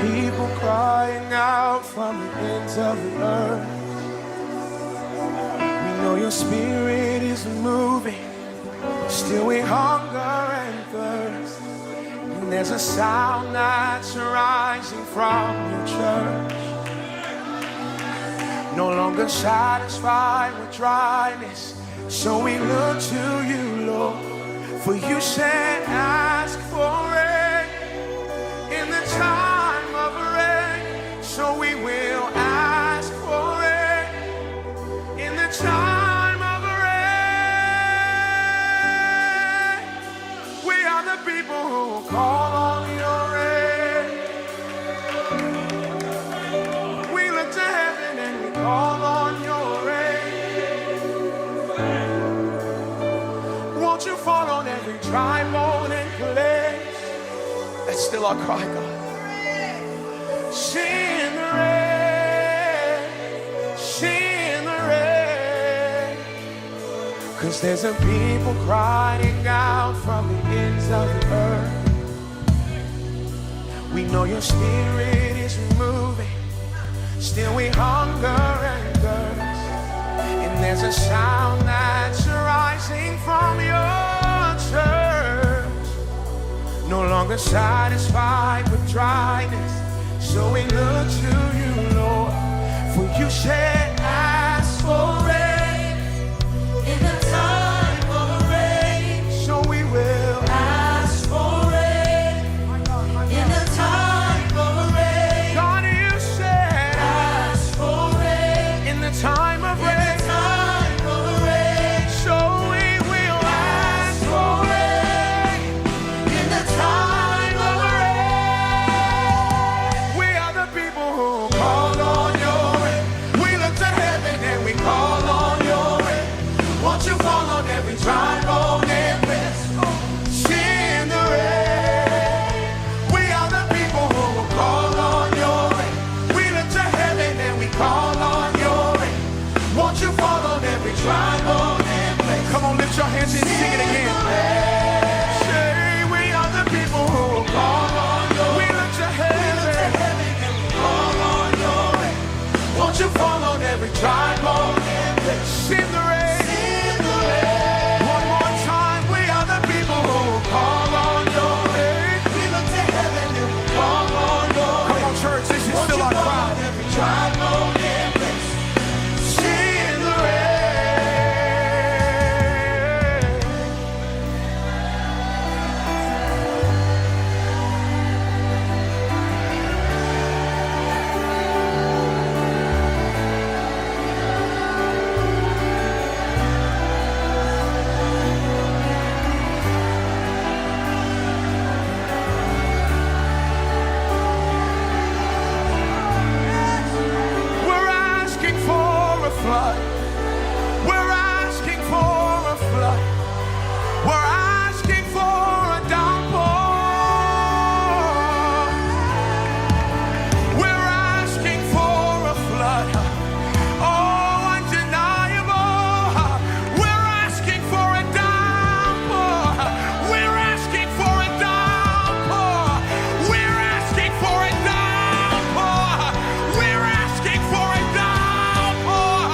people crying out from the ends of the earth. We know your spirit is moving, still we hunger and thirst. And there's a sound that's rising from your church. No longer satisfied with dryness, so we look to you, Lord. For you said, ask for rain in the time of rain. So we will ask for rain in the time of rain. We are the people who call on your rain. We look to heaven and we call on your rain. Won't you fall on every dry bone and place? That's still our cry, God. Send the rain, send the rain. 'Cause there's a people crying out from the ends of the earth. We know your spirit is moving, still we hunger and thirst. And there's a sound that's rising from your church. No longer satisfied with dryness, so we look to you, Lord. For you said, ask for rain in the time of rain. So we will ask for rain in the time of rain. God, you said, ask for rain in the time of rain. Dry bone and rest. Send the rain. We are the people who will call on your rain. We look to heaven and we call on your rain. Won't you fall on every dry bone and place? Come on, lift your hands and sing it again. Say, we are the people who will call on your rain. We look to heaven and we call on your rain. Won't you fall on every dry bone and place? Send the rain. Call on your name. We look to heaven and we call on your name. Come on, church, this is still our cry. Every dry bone and place. Send the flood. We're asking for a flood. We're asking for a downpour. We're asking for a flood. Oh, undeniable. We're asking for a downpour. We're asking for a downpour. We're asking for a downpour. We're asking for a downpour.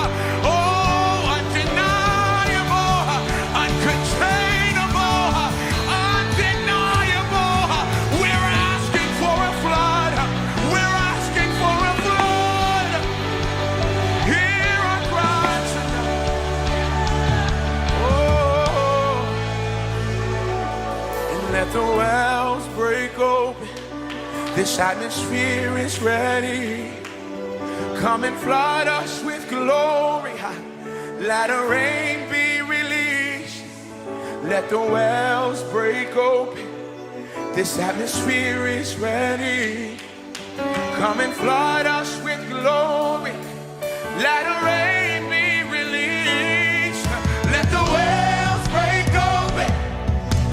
Let the wells break open. This atmosphere is ready. Come and flood us with glory. Let the rain be released. Let the wells break open. This atmosphere is ready. Come and flood us with glory. Let the rain be released. Let the wells break open.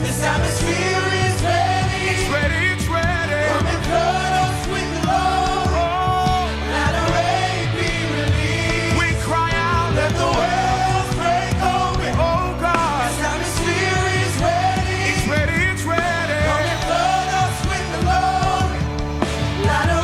This atmosphere is ready. It's ready, it's ready. Come and flood us with glory. Oh, let the rain be released. We cry out, let the wells break open. Oh God, this atmosphere is ready. It's ready, it's ready. Come and flood us with glory. Let the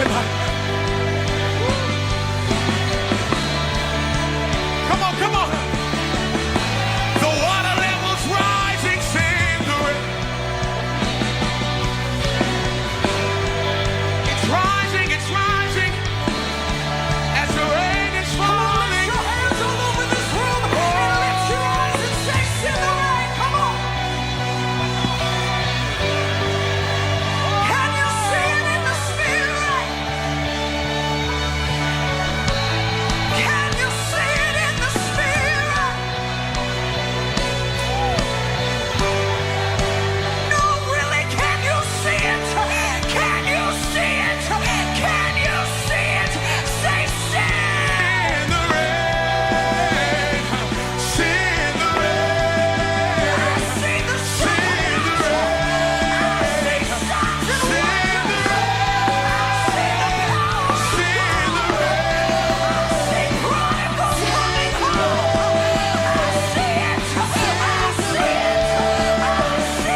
tonight. Come on, come on. The water level's rising, sing the rain. It's rising, it's rising. As the rain is falling. Your hands all over this room. And lift your eyes and say, sing the rain. Come on. Can you see it in the spirit? Can you see it in the spirit? No, really, can you see it? Can you see it? Can you see it? Say, sing the rain. Sing the rain. I see the sun. I see signs and wonders. I see the power of God. I see prodigals coming home. I see it. I see it. I see it.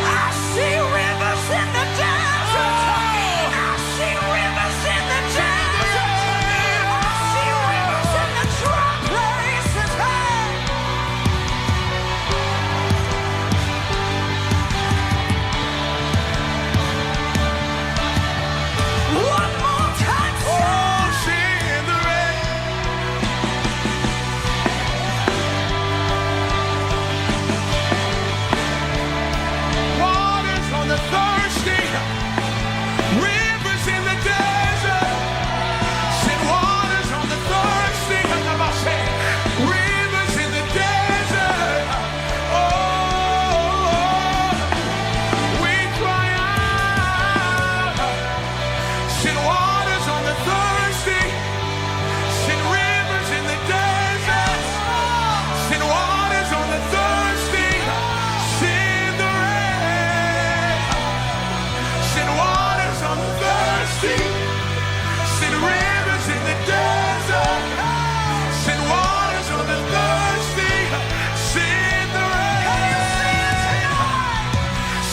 I see rivers in the desert. I see rivers in the desert. I see rivers in the dry places. One more time. Oh, sing the rain. Waters on the thirsty, rivers in the desert. Send waters on the thirsty. I'm saying, rivers in the desert. Oh, we cry out. Send waters on the thirsty. Send rivers in the desert. Send waters on the thirsty. Send the rain. Send waters on the thirsty. Send rivers in the desert. Send waters on the thirsty. Send the rain.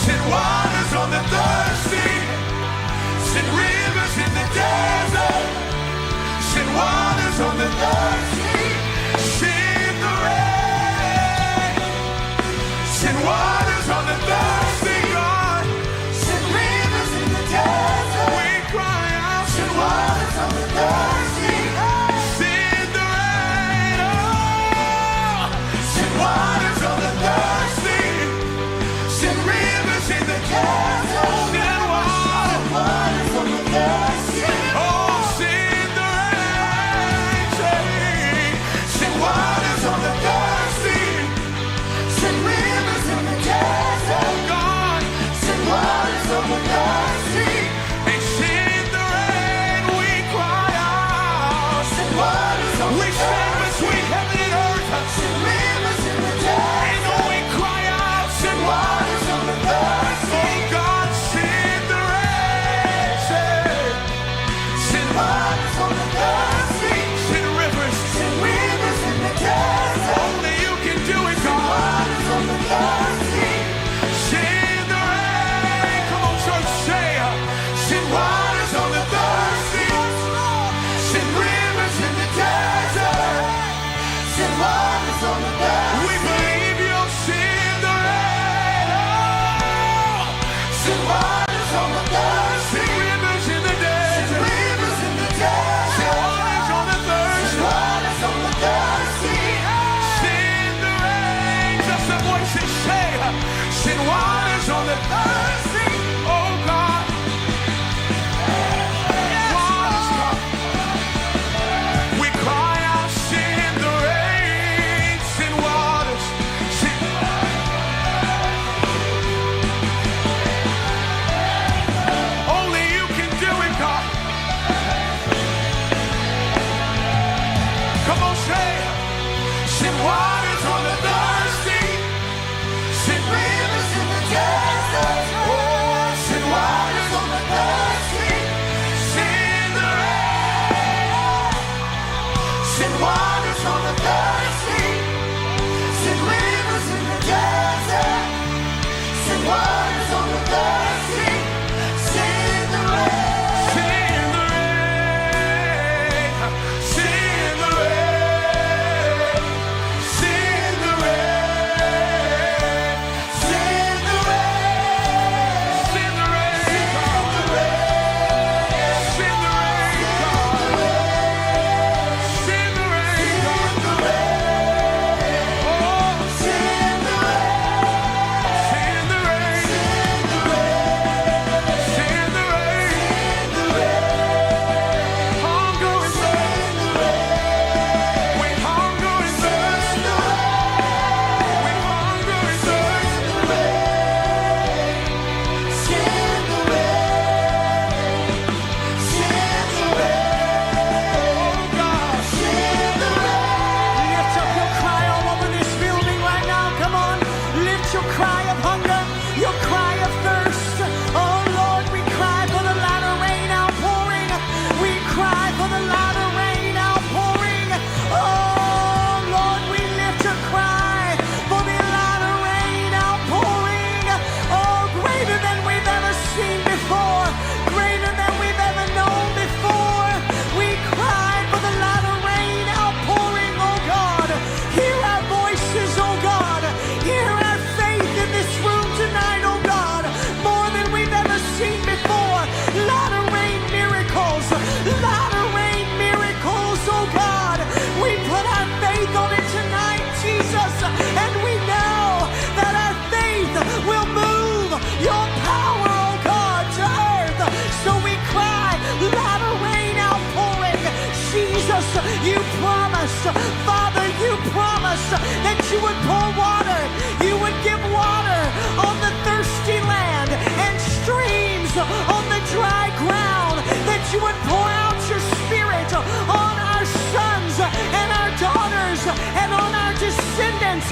Send waters on the thirsty. Send rivers in the desert. Send waters on the thirsty. Send the rain. Send waters on the thirsty, God. Send rivers in the desert. We cry out. Send waters on the thirsty. Send the rain. Oh, send waters on the thirsty. Send rivers in the desert. Send waters on the thirsty. Oh, send the rain. Send waters on the thirsty. Send rivers in the desert. Oh, God. Send waters on the thirsty. And send the rain. We cry out. Send waters on the thirsty. We stand between heaven and earth. Send rivers in the desert. And we cry out. Send waters on the thirsty. Oh, God, send the rain. Send waters on the thirsty. Send rivers. Send rivers in the desert. Only you can do it, God. Send waters on the thirsty. Send the rain. Come on, church, say, send waters on the thirsty. Send rivers in the desert. Send waters on the thirsty. We believe you'll send the rain. Oh, send waters on the thirsty. Send rivers in the desert. Send rivers in the desert. Send waters on the thirsty. Send waters on the thirsty. Send the rain. Just a voice and say, send waters on the thirsty. Oh, God. Waters, God. We cry out, send the rain. Send waters. Send only you can do it, God. Come on, say, send waters on the thirsty. Send cry of hunger, your cry of thirst. Oh Lord, we cry for the latter rain outpouring. We cry for the latter rain outpouring. Oh Lord, we lift a cry for the latter rain outpouring. Oh, greater than we've ever seen before, greater than we've ever known before. We cry for the latter rain outpouring, oh God. Hear our voices, oh God. Hear our faith in this room tonight, oh God. More than we've ever seen before. Latter rain miracles, latter rain miracles, oh God. We put our faith on it tonight, Jesus, and we know that our faith will move your power, oh God, to earth. So we cry, latter rain outpouring. Jesus, you promised, Father, you promised that you would pour water. You would give water on the thirsty land and streams on the dry ground. That you would pour out your Spirit on our sons and our daughters and on our descendants.